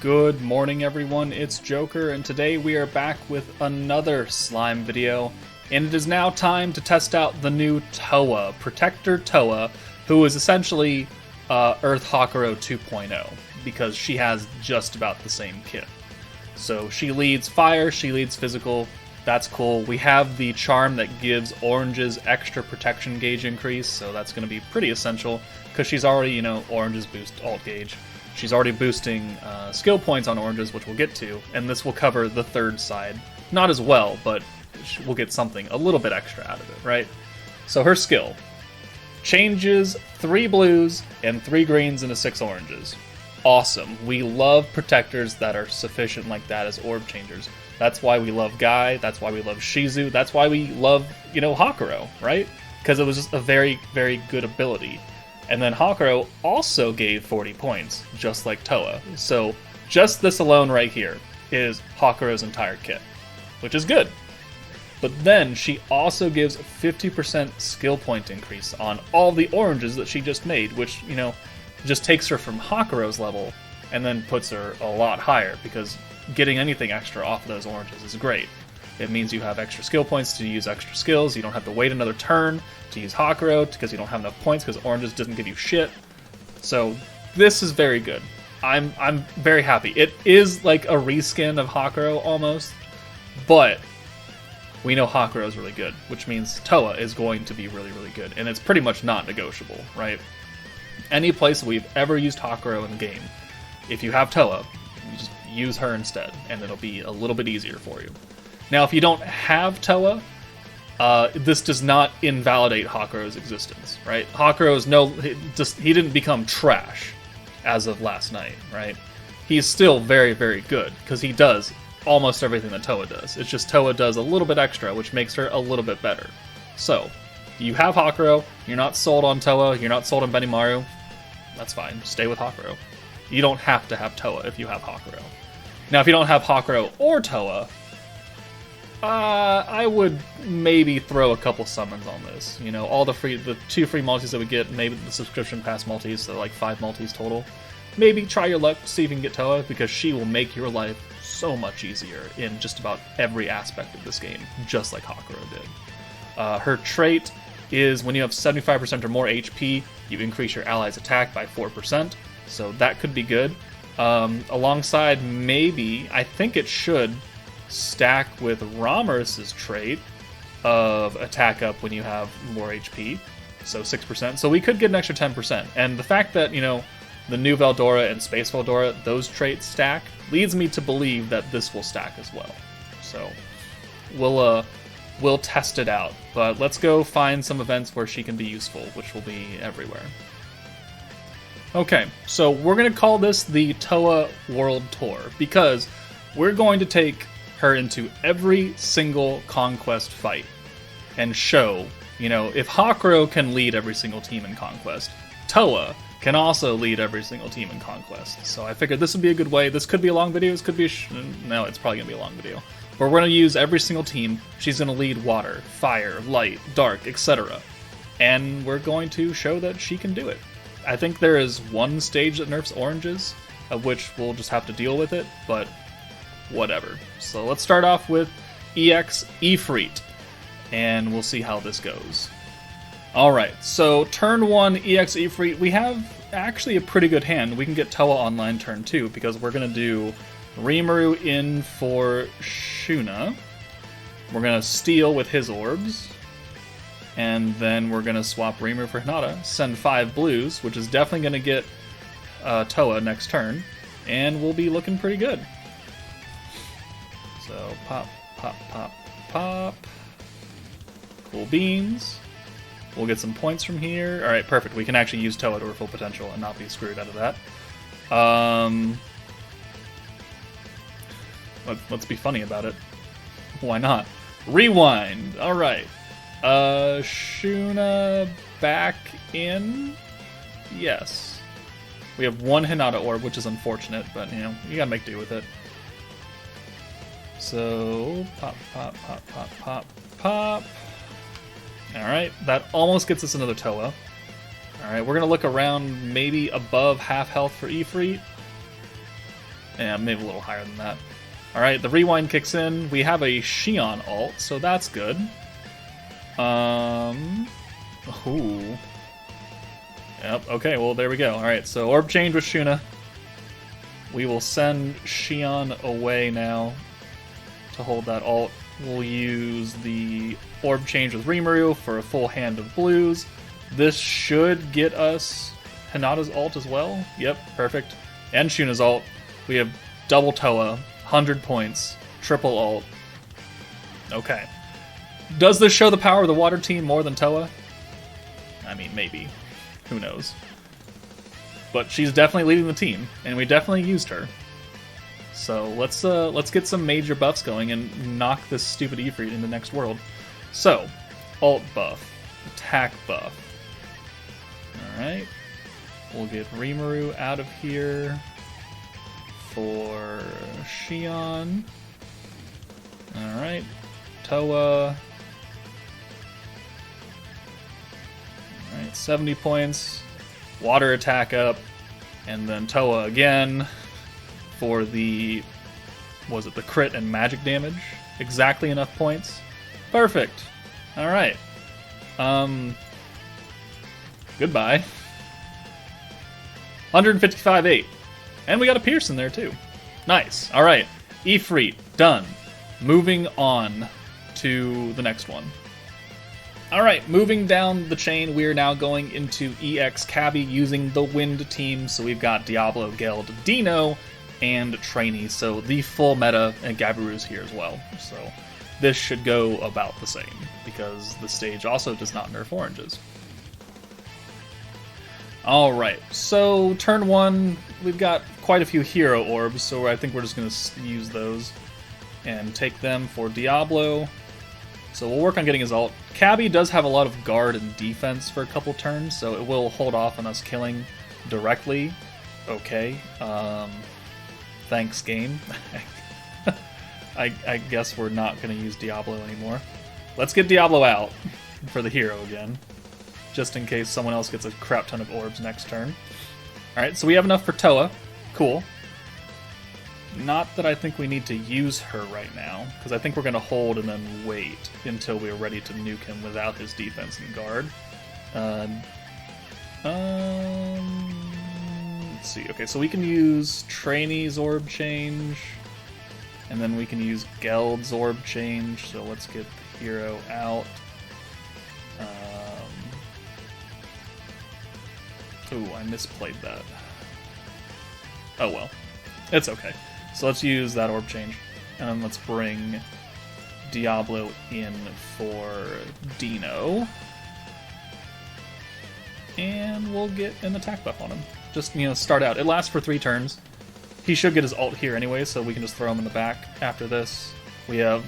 Good morning, everyone. It's Joker, and today we are back with another slime video. And it is now time to test out the new Towa, Protector Towa, who is essentially Earth Hakuro 2.0, because she has just about the same kit. So she leads fire, she leads physical, that's cool. We have the charm that gives oranges extra protection gauge increase, so that's going to be pretty essential, because she's already, oranges boost alt gauge. She's already boosting skill points on oranges, which we'll get to, and this will cover the third side. Not as well, but we'll get something a little bit extra out of it, right? So her skill changes 3 blues and 3 greens into 6 oranges. Awesome. We love protectors that are sufficient like that as orb changers. That's why we love Guy, that's why we love Shizu, that's why we love, Hakuro, right? Because it was just a very, very good ability. And then Hakuro also gave 40 points, just like Towa. So just this alone right here is Hakuro's entire kit, which is good. But then she also gives 50% skill point increase on all the oranges that she just made, which, just takes her from Hakuro's level and then puts her a lot higher, because getting anything extra off of those oranges is great. It means you have extra skill points to use extra skills. You don't have to wait another turn to use Hakuro because you don't have enough points because oranges doesn't give you shit. So this is very good. I'm very happy. It is like a reskin of Hakuro almost, but we know Hakuro is really good, which means Towa is going to be really, really good, and it's pretty much not negotiable, right? Any place we've ever used Hakuro in the game, if you have Towa, you just use her instead, and it'll be a little bit easier for you. Now, if you don't have Towa, this does not invalidate Hakuro's existence, right? Hakuro's he didn't become trash as of last night, right? He's still very, very good, because he does almost everything that Towa does. It's just Towa does a little bit extra, which makes her a little bit better. So, you have Hakuro, you're not sold on Towa, you're not sold on Benimaru, that's fine, stay with Hakuro. You don't have to have Towa if you have Hakuro. Now, if you don't have Hakuro or Towa, I would maybe throw a couple summons on this. All the 2 free multis that we get, maybe the subscription pass multis, so like 5 multis total. Maybe try your luck, see if you can get Towa, because she will make your life so much easier in just about every aspect of this game, just like Hakuro did. Her trait is when you have 75% or more HP, you increase your ally's attack by 4%, so that could be good. Alongside, maybe, I think it should stack with Ramirez's trait of attack up when you have more HP, so 6%. So we could get an extra 10%. And the fact that, the new Veldora and Space Veldora, those traits stack, leads me to believe that this will stack as well. So we'll test it out. But let's go find some events where she can be useful, which will be everywhere. Okay, so we're going to call this the Towa World Tour, because we're going to take her into every single Conquest fight and show, if Hakuro can lead every single team in Conquest, Towa can also lead every single team in Conquest. So I figured this would be a good way. This could be a long video, this could be no, it's probably going to be a long video. But we're going to use every single team. She's going to lead water, fire, light, dark, etc. And we're going to show that she can do it. I think there is one stage that nerfs oranges, of which we'll just have to deal with it, but whatever. So let's start off with EX Ifrit, and we'll see how this goes. Alright, so turn 1 EX Ifrit, we have actually a pretty good hand. We can get Towa online turn 2, because we're going to do Rimuru in for Shuna. We're going to steal with his orbs. And then we're going to swap Rimuru for Hinata, send 5 blues, which is definitely going to get Towa next turn, and we'll be looking pretty good. So pop, pop, pop, pop. Cool beans. We'll get some points from here. Alright, perfect. We can actually use Towa to her full potential and not be screwed out of that. Let's be funny about it. Why not? Rewind! Alright. Shuna back in? Yes. We have 1 Hinata orb, which is unfortunate, but, you gotta make do with it. So, pop, pop, pop, pop, pop, pop. Alright, that almost gets us another Towa. Alright, we're going to look around maybe above half health for Ifrit. Yeah, maybe a little higher than that. Alright, the rewind kicks in. We have a Shion ult, so that's good. Ooh. Yep, okay, well, there we go. Alright, so orb change with Shuna. We will send Shion away now to hold that ult. We'll use the orb change with Rimuru for a full hand of blues. This should get us Hinata's ult as well. Yep, perfect. And Shuna's ult. We have double Towa, 100 points, triple ult. Okay. Does this show the power of the water team more than Towa? I mean, maybe. Who knows? But she's definitely leading the team, and we definitely used her. So let's get some major buffs going and knock this stupid Ifrit into next world. So, ult buff, attack buff. Alright. We'll get Rimuru out of here for Shion. Alright. Towa. Alright, 70 points. Water attack up. And then Towa again for the... was it the crit and magic damage? Exactly enough points. Perfect. Alright. Goodbye. 155.8. And we got a Pierce in there too. Nice. Alright. Ifrit. Done. Moving on to the next one. Alright, moving down the chain, we are now going into EX Cabby using the Wind team. So we've got Diablo, Geld, Dino, and Trainee. So the full meta, and Gabiru's here as well. So this should go about the same, because the stage also does not nerf oranges. Alright, so turn one, we've got quite a few hero orbs, so I think we're just going to use those and take them for Diablo. So we'll work on getting his ult. Cabby does have a lot of guard and defense for a couple turns, so it will hold off on us killing directly. Okay. Thanks, game. I guess we're not going to use Diablo anymore. Let's get Diablo out for the hero again, just in case someone else gets a crap ton of orbs next turn. Alright, so we have enough for Towa. Cool. Not that I think we need to use her right now, because I think we're going to hold and then wait until we're ready to nuke him without his defense and guard. Let's see. Okay, so we can use Trainee's orb change, and then we can use Geld's orb change, so let's get the hero out. Ooh, I misplayed that. Oh well. It's okay. So let's use that orb change. And let's bring Diablo in for Dino. And we'll get an attack buff on him. Just, start out. It lasts for 3 turns. He should get his ult here anyway, so we can just throw him in the back after this. We have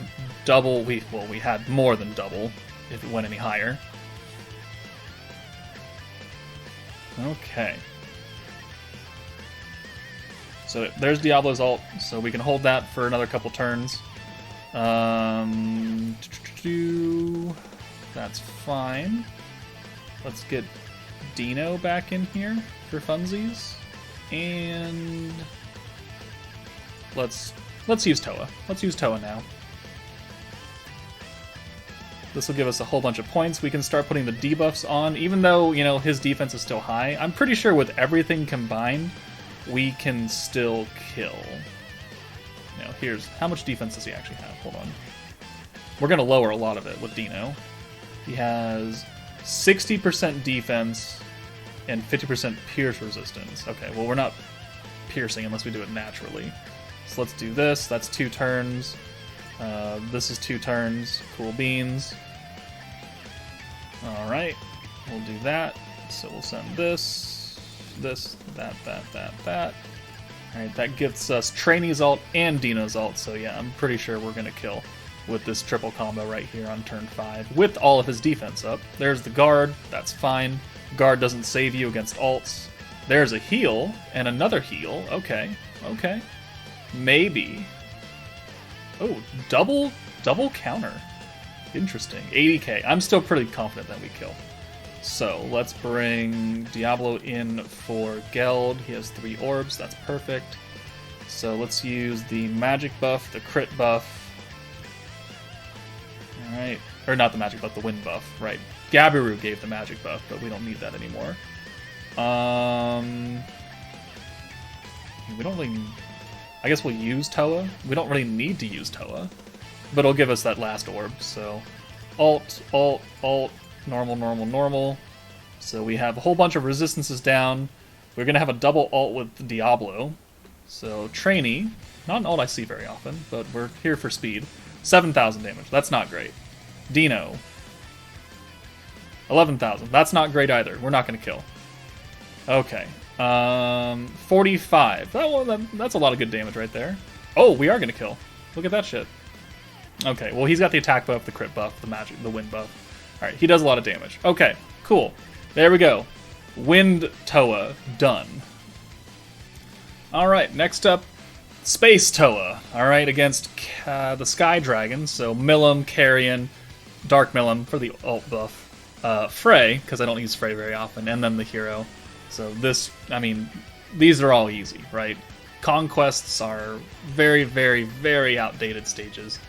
double... we had more than double if it went any higher. Okay. So there's Diablo's ult, so we can hold that for another couple turns. That's fine. Let's get Dino back in here for funsies. And let's use Towa. Let's use Towa now. This will give us a whole bunch of points. We can start putting the debuffs on, even though, his defense is still high. I'm pretty sure with everything combined, we can still kill. Here's... how much defense does he actually have? Hold on. We're going to lower a lot of it with Dino. He has 60% defense and 50% pierce resistance. Okay, well, we're not piercing unless we do it naturally. So let's do this. That's 2 turns. This is 2 turns. Cool beans. Alright, we'll do that. So we'll send this. That. Alright, that gets us Trainee's ult and Dino's ult, so yeah, I'm pretty sure we're going to kill with this triple combo right here on turn 5, with all of his defense up. There's the guard, that's fine. Guard doesn't save you against ults. There's a heal, and another heal. Okay. Maybe. Oh, double counter. Interesting. 80k. I'm still pretty confident that we kill. So let's bring Diablo in for Geld. He has 3 orbs. That's perfect. So let's use the magic buff, the crit buff. Alright. Or not the magic buff, the wind buff, right. Gabiru gave the magic buff, but we don't need that anymore. We don't really... I guess we'll use Towa. We don't really need to use Towa, but it'll give us that last orb, so... Alt, alt, alt, normal, normal, normal. So we have a whole bunch of resistances down. We're going to have a double alt with Diablo. So Trainee, not an alt I see very often, but we're here for speed. 7,000 damage, that's not great. Dino, 11,000, that's not great either. We're not going to kill. Okay, 45. That's a lot of good damage right there. Oh, we are going to kill. Look at that shit. Okay, well he's got the attack buff, the crit buff, the magic, the wind buff. Alright, he does a lot of damage. Okay, cool. There we go. Wind Towa, done. Alright, next up, Space Towa. Alright, against the Sky Dragons, so Milim, Carrion, Dark Milim for the alt buff, Frey, because I don't use Frey very often, and then the hero. So this, I mean, these are all easy, right? Conquests are very, very, very outdated stages.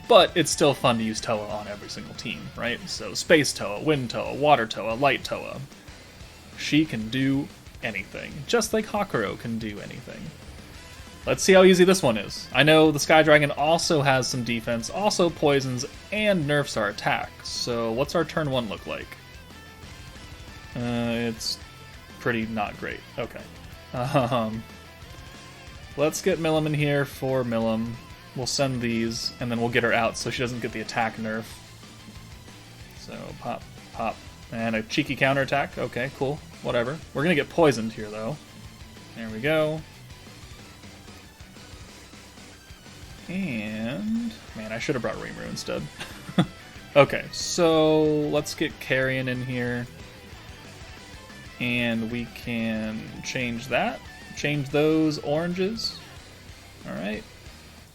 But it's still fun to use Towa on every single team, right? So Space Towa, Wind Towa, Water Towa, Light Towa. She can do anything, just like Hakuro can do anything. Let's see how easy this one is. I know the Sky Dragon also has some defense, also poisons, and nerfs our attack. So what's our turn 1 look like? It's pretty not great. Okay. Let's get Milim in here for Milim. We'll send these, and then we'll get her out so she doesn't get the attack nerf. So, pop, pop, and a cheeky counterattack. Okay, cool. Whatever. We're going to get poisoned here, though. There we go. And... man, I should have brought Rimuru instead. Okay, so let's get Carrion in here. And we can change that. Change those oranges. Alright.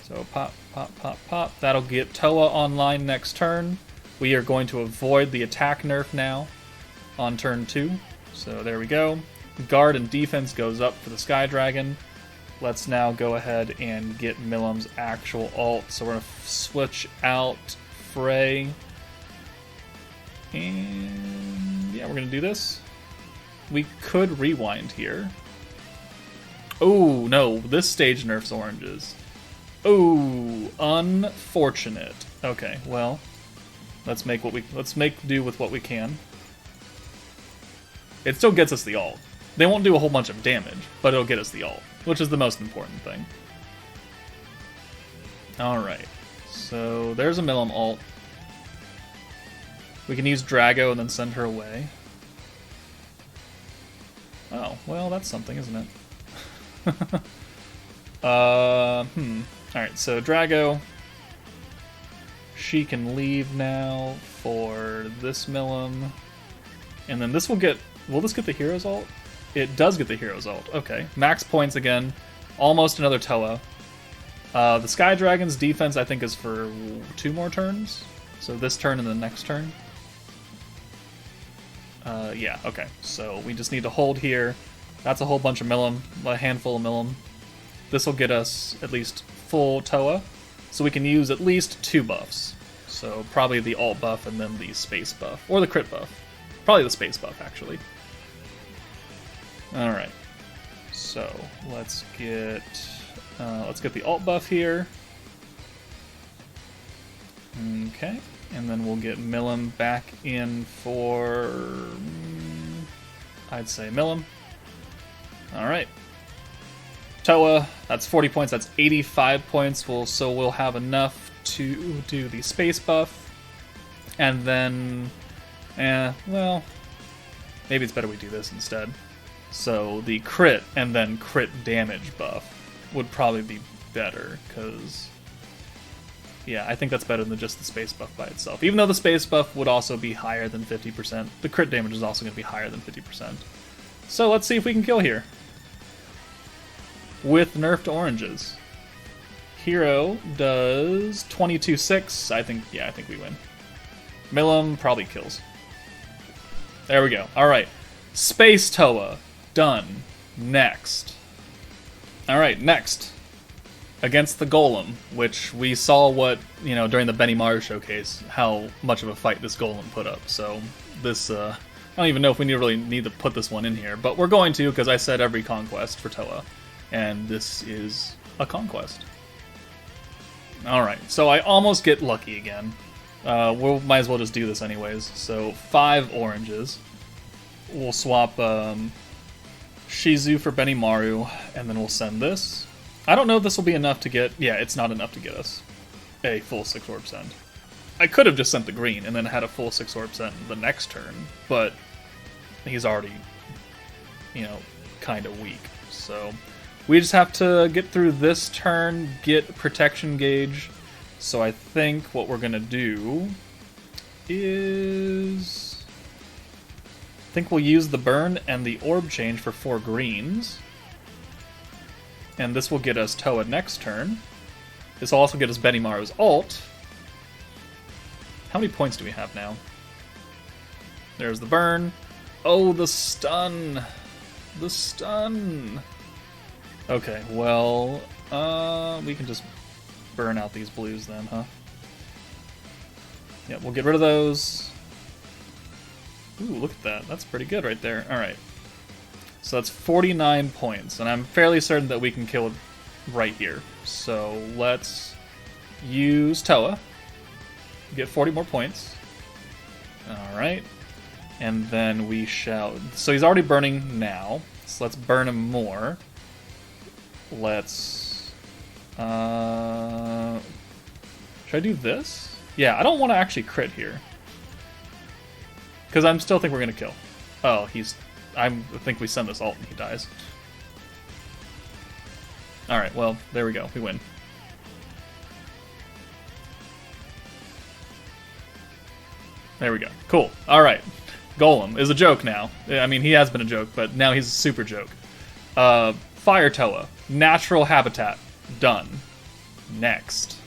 So pop, pop, pop, pop. That'll get Towa online next turn. We are going to avoid the attack nerf now on turn 2. So there we go. Guard and defense goes up for the Sky Dragon. Let's now go ahead and get Milim's actual ult. So we're going to switch out Frey. And yeah, we're going to do this. We could rewind here. Oh, no. This stage nerfs oranges. Oh, unfortunate. Okay, well, let's make do with what we can. It still gets us the ult. They won't do a whole bunch of damage, but it'll get us the ult, which is the most important thing. Alright, so there's a Milim ult. We can use Drago and then send her away. Oh, well, that's something, isn't it? Alright, so Drago. She can leave now for this Milim. And then this will get... will this get the Hero's ult? It does get the Hero's ult. Okay. Max points again. Almost another Towa. The Sky Dragon's defense, I think, is for 2 more turns. So this turn and the next turn. Yeah, okay. So we just need to hold here. That's a whole bunch of Milim. A handful of Milim. This will get us at least full Towa, so we can use at least 2 buffs. So probably the alt buff and then the space buff, or the crit buff. Probably the space buff, actually. All right. So let's get the alt buff here. Okay, and then we'll get Milim back in for, I'd say Milim. All right. Towa, that's 40 points, that's 85 points, so we'll have enough to do the space buff, and then, well, maybe it's better we do this instead. So the crit and then crit damage buff would probably be better, because, yeah, I think that's better than just the space buff by itself. Even though the space buff would also be higher than 50%, the crit damage is also going to be higher than 50%. So let's see if we can kill here. With nerfed oranges. Hero does 22-6. I think we win. Milim probably kills. There we go. Alright. Space Towa. Done. Next. Alright, next. against the Golem, which we saw what, you know, during the Benimaru showcase, how much of a fight this Golem put up. So this, I don't even know if we really need to put this one in here, but we're going to, because I said every conquest for Towa, and this is a conquest. Alright, so I almost get lucky again. We might as well just do this anyways. So 5 oranges. We'll swap Shizu for Benimaru, and then we'll send this. I don't know if this will be enough to get... Yeah, it's not enough to get us a full 6 orb send. I could have just sent the green and then had a full 6 orb send the next turn, but he's already, you know, kind of weak. So we just have to get through this turn, get protection gauge. So I think what we're going to do is... I think we'll use the burn and the orb change for 4 greens. And this will get us Towa next turn. This will also get us Benimaru's ult. How many points do we have now? There's the burn. Oh, the stun. The stun. Okay, well, we can just burn out these blues then, huh? Yeah, we'll get rid of those. Ooh, look at that. That's pretty good right there. Alright. So that's 49 points, and I'm fairly certain that we can kill it right here. So let's use Towa. Get 40 more points. Alright. And then we shall... So he's already burning now, so let's burn him more. Let's... Should I do this? Yeah, I don't want to actually crit here. Because I still think we're going to kill. Oh, he's... I think we send this ult and he dies. Alright, well, there we go. We win. There we go. Cool. Alright. Golem is a joke now. I mean, he has been a joke, but now he's a super joke. Fire Towa. Natural habitat. Done. Next.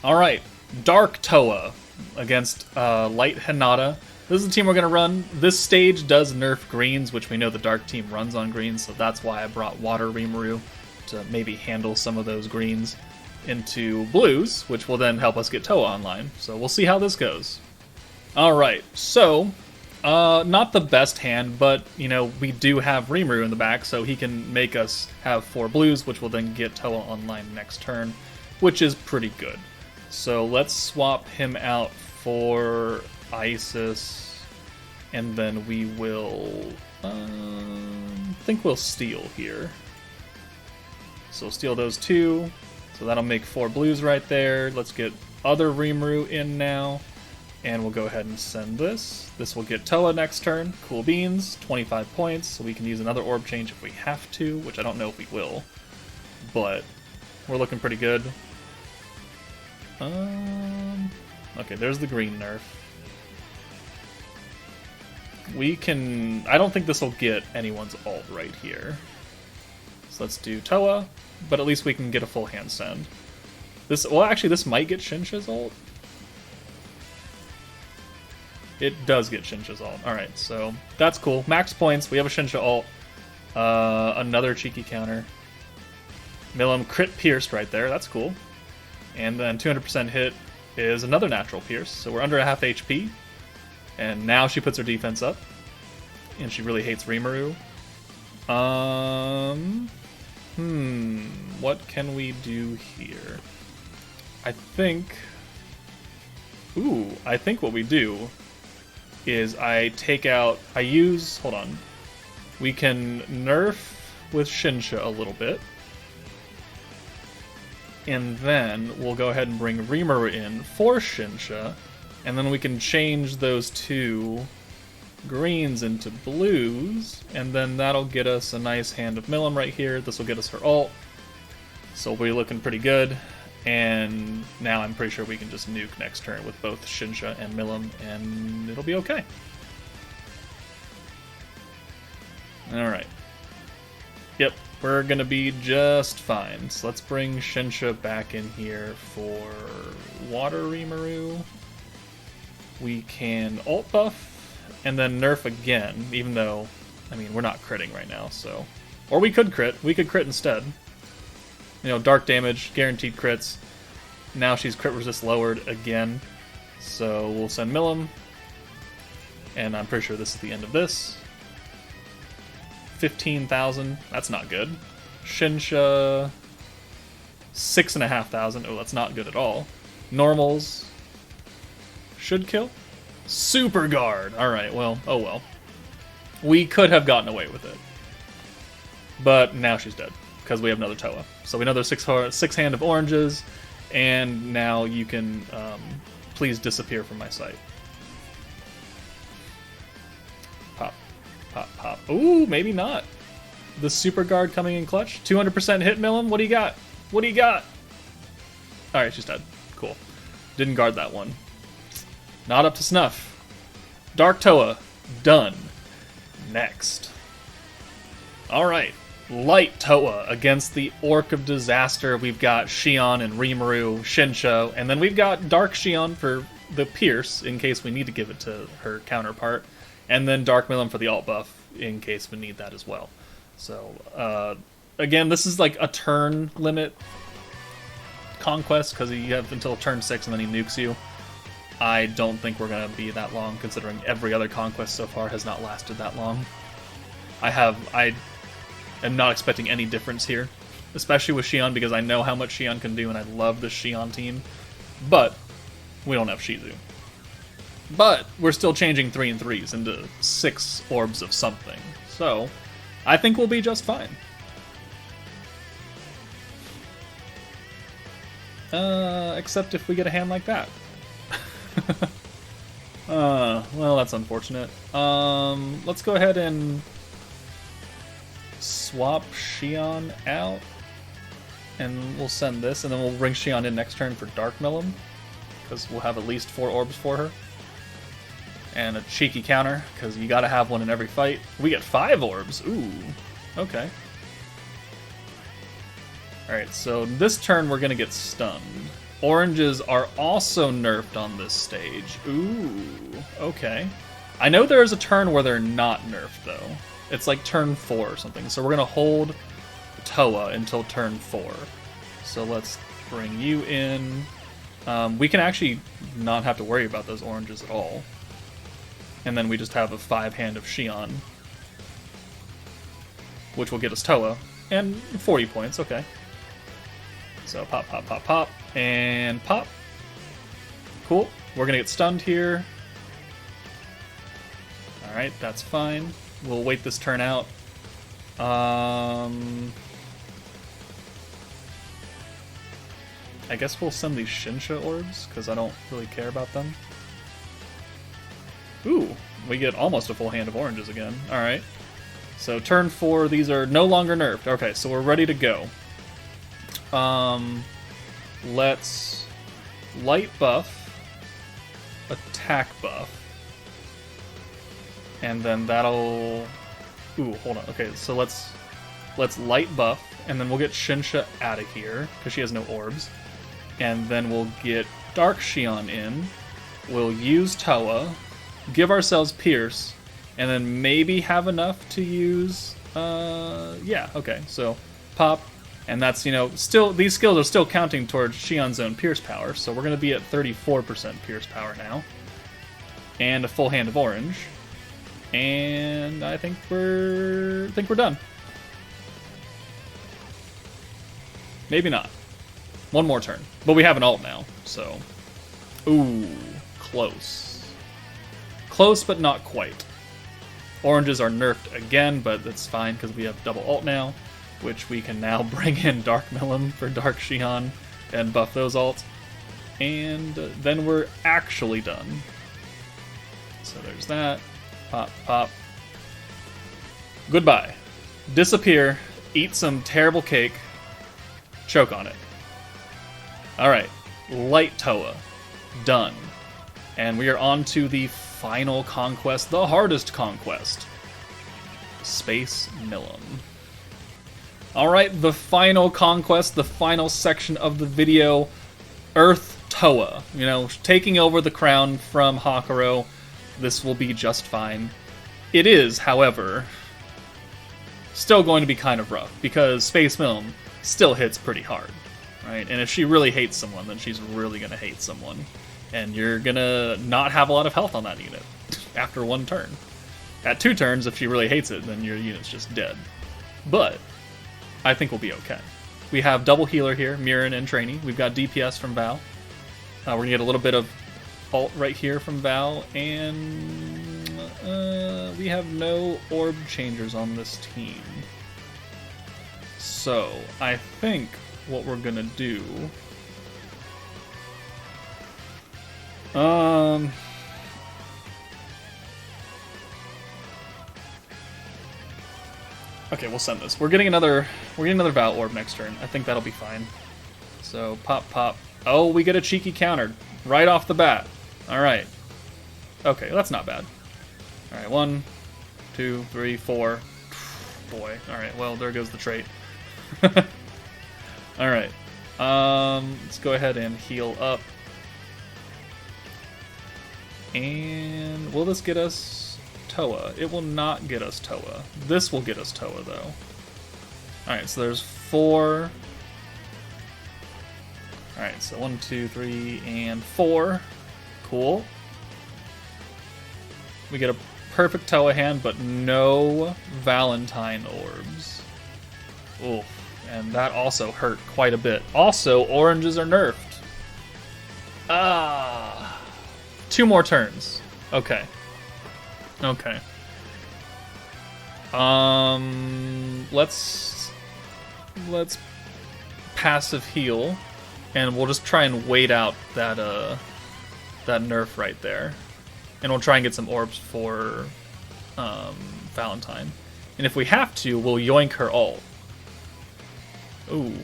Alright. Dark Towa against Light Hinata. This is the team we're going to run. This stage does nerf greens, which we know the Dark team runs on greens, so that's why I brought Water Rimuru to maybe handle some of those greens into blues, which will then help us get Towa online. So we'll see how this goes. Alright, so, not the best hand, but, you know, we do have Rimuru in the back, so he can make us have 4 blues, which will then get Towa online next turn, which is pretty good. So let's swap him out for Isis, and then we will, think we'll steal here. So steal those 2, so that'll make 4 blues right there. Let's get other Rimuru in now, and we'll go ahead and send this. This will get Towa next turn. Cool beans, 25 points, so we can use another orb change if we have to, which I don't know if we will, but we're looking pretty good. Okay, there's the green nerf. We can... I don't think this will get anyone's ult right here. So let's do Towa, but at least we can get a full hand send. This... Well, actually, this might get Shinsha's ult. It does get Shinsha's ult. Alright, so that's cool. Max points. We have a Shinsha ult. Another cheeky counter. Milim crit pierced right there. That's cool. And then 200% hit is another natural pierce. So we're under a half HP. And now she puts her defense up. And she really hates Rimuru. What can we do here? I think what we do is I use, hold on. We can nerf with Shinsha a little bit. And then we'll go ahead and bring Rimuru in for Shinsha. And then we can change those 2 greens into blues. And then that'll get us a nice hand of Milim right here. This will get us her ult. So we'll be looking pretty good. And now I'm pretty sure we can just nuke next turn with both Shinsha and Milim, and it'll be okay. Alright. Yep, we're gonna be just fine. So let's bring Shinsha back in here for Water Rimuru. We can ult buff, and then nerf again, even though, I mean, we're not critting right now, so... Or we could crit. We could crit instead. You know, dark damage, guaranteed crits. Now she's crit resist lowered again. So we'll send Milim. And I'm pretty sure this is the end of this. 15,000. That's not good. Shinsha. 6,500. Oh, that's not good at all. Normals. Should kill. Super guard. Alright, well, oh well. We could have gotten away with it. But now she's dead. Because we have another Towa. So we know there's six hand of oranges. And now you can please disappear from my sight. Pop. Pop, pop. Ooh, maybe not. The super guard coming in clutch. 200% hit Milim. What do you got? What do you got? Alright, she's dead. Cool. Didn't guard that one. Not up to snuff. Dark Towa. Done. Next. Alright. Light Towa against the Orc of Disaster. We've got Shion and Rimuru, Shinsho, and then we've got Dark Shion for the Pierce, in case we need to give it to her counterpart, and then Dark Milim for the alt buff, in case we need that as well. So, again, this is like a turn limit conquest, because you have until turn 6 and then he nukes you. I don't think we're going to be that long, considering every other conquest so far has not lasted that long. I am not expecting any difference here, especially with Shion, because I know how much Shion can do, and I love the Shion team. But we don't have Shizu. But we're still changing 3 and 3s into 6 orbs of something. So I think we'll be just fine. Except if we get a hand like that. Well, that's unfortunate. Let's go ahead and swap Shion out, and we'll send this, and then we'll bring Shion in next turn for Dark Milim, because we'll have at least 4 orbs for her. And a cheeky counter, because you gotta have one in every fight. We get 5 orbs. Ooh, okay. Alright, so this turn we're gonna get stunned. Oranges are also nerfed on this stage. Ooh, okay. I know there is a turn where they're not nerfed, though. It's like turn 4 or something. So we're going to hold Towa until turn 4. So let's bring you in. We can actually not have to worry about those oranges at all. And then we just have a 5 hand of Shion, which will get us Towa. And 40 points, okay. So pop, pop, pop, pop, and pop. Cool. We're going to get stunned here. Alright, that's fine. We'll wait this turn out. I guess we'll send these Shinsha orbs, because I don't really care about them. Ooh, we get almost a full hand of oranges again. Alright. So turn 4, these are no longer nerfed. Okay, so we're ready to go. Let's light buff, attack buff. And then that'll... Ooh, hold on. Okay, so let's light buff, and then we'll get Shinsha out of here, because she has no orbs. And then we'll get Dark Shion in. We'll use Towa, give ourselves Pierce, and then maybe have enough to use... yeah, okay. So, pop, and that's, you know, still... These skills are still counting towards Shion's own Pierce power, so we're going to be at 34% Pierce power now. And a full hand of orange. And I think we're done. Maybe not. One more turn. But we have an ult now, so... Ooh, close. Close, but not quite. Oranges are nerfed again, but that's fine, because we have double ult now, which we can now bring in Dark Milim for Dark Shion and buff those ults. And then we're actually done. So there's that. Pop, pop. Goodbye. Disappear. Eat some terrible cake. Choke on it. Alright. Light Towa. Done. And we are on to the final conquest, the hardest conquest. Space Milim. Alright, the final conquest, the final section of the video. Earth Towa. You know, taking over the crown from Hakuro. This will be just fine. It is, however, still going to be kind of rough, because Space Milim still hits pretty hard, right? And if she really hates someone, then she's really going to hate someone. And you're going to not have a lot of health on that unit after one turn. At 2 turns, if she really hates it, then your unit's just dead. But I think we'll be okay. We have double healer here, Mirren and Trainee. We've got DPS from Val. We're going to get a little bit of ult right here from Val, and we have no orb changers on this team. So I think what we're gonna do, okay, we'll send this. We're getting another Val orb next turn. I think that'll be fine. So pop, pop. Oh, we get a cheeky counter right off the bat. All right. Okay, that's not bad. All right, 1, 2, 3, 4. Boy. All right. Well, there goes the trait. All right. Let's go ahead and heal up. And will this get us Towa? It will not get us Towa. This will get us Towa, though. All right. So there's 4. All right. So 1, 2, 3, and 4. Cool. We get a perfect Towa hand, but no Valentine orbs. Ooh, and that also hurt quite a bit. Also, oranges are nerfed. 2 more turns. Okay. Okay. Let's passive heal, and we'll just try and wait out that nerf right there. And we'll try and get some orbs for Valentine. And if we have to, we'll yoink her ult. Ooh.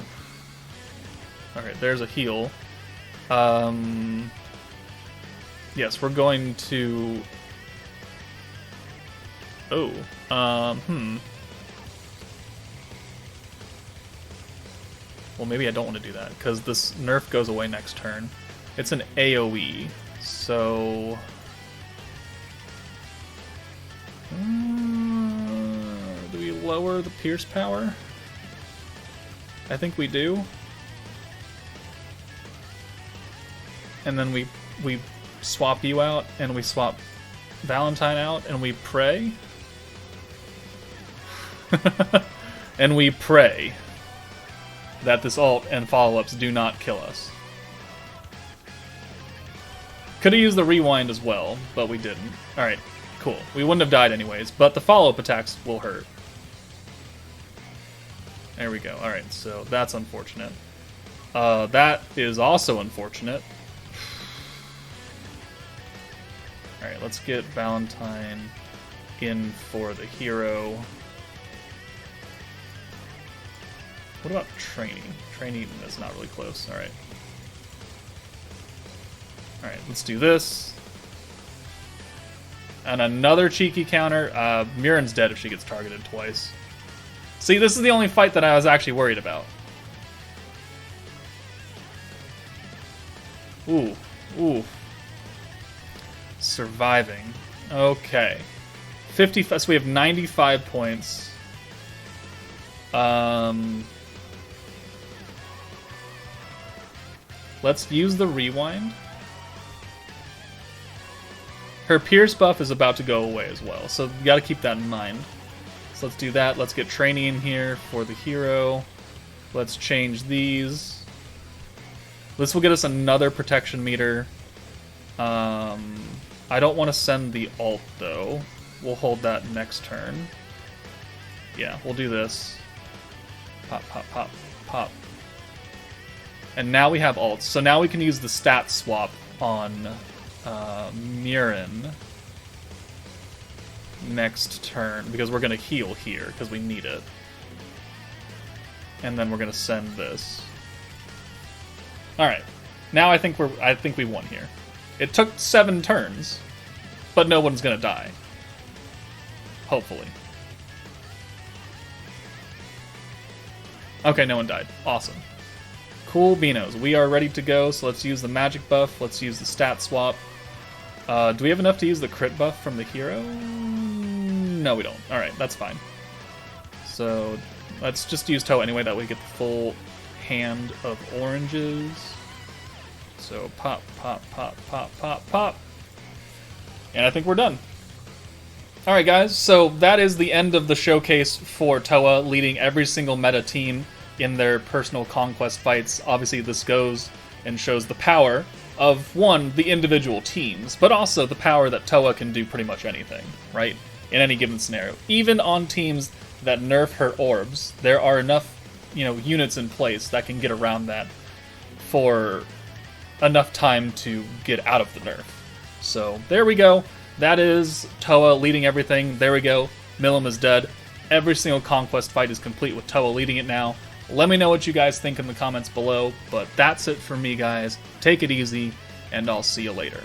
Alright, there's a heal. Yes, we're going to... Oh. Well, maybe I don't want to do that, because this nerf goes away next turn. It's an AoE, so... do we lower the pierce power? I think we do. And then we swap you out, and we swap Valentine out, and we pray. And we pray that this ult and follow-ups do not kill us. Could have used the rewind as well, but we didn't. Alright. Cool. We wouldn't have died anyways, but the follow-up attacks will hurt. There we go. Alright, so that's unfortunate. That is also unfortunate. Alright, let's get Valentine in for the hero. What about Trainee? Trainee is not really close. Alright. Alright, let's do this. And another cheeky counter. Mirren's dead if she gets targeted twice. See, this is the only fight that I was actually worried about. Ooh. Ooh. Surviving. Okay. 50. So we have 95 points. Let's use the rewind. Her Pierce buff is about to go away as well, so you gotta keep that in mind. So let's do that. Let's get Trainee in here for the hero. Let's change these. This will get us another protection meter. I don't want to send the ult, though. We'll hold that next turn. Yeah, we'll do this. Pop, pop, pop, pop. And now we have ults. So now we can use the stat swap on Mirren next turn, because we're going to heal here, because we need it. And then we're going to send this. Alright. Now I think we won here. It took 7 turns, but no one's going to die. Hopefully. Okay, no one died. Awesome. Cool beanos. We are ready to go, so let's use the magic buff. Let's use the stat swap. Do we have enough to use the crit buff from the hero? No, we don't. Alright, that's fine. So, Let's just use Towa anyway, that way we get the full hand of oranges. So pop, pop, pop, pop, pop, pop. And I think we're done. Alright guys, so that is the end of the showcase for Towa, leading every single meta team in their personal conquest fights. Obviously this goes and shows the power of, one, the individual teams, but also the power that Towa can do pretty much anything, right? In any given scenario. Even on teams that nerf her orbs, there are enough, units in place that can get around that for enough time to get out of the nerf. So there we go. That is Towa leading everything. There we go. Milim is dead. Every single conquest fight is complete with Towa leading it now. Let me know what you guys think in the comments below, but that's it for me, guys. Take it easy, and I'll see you later.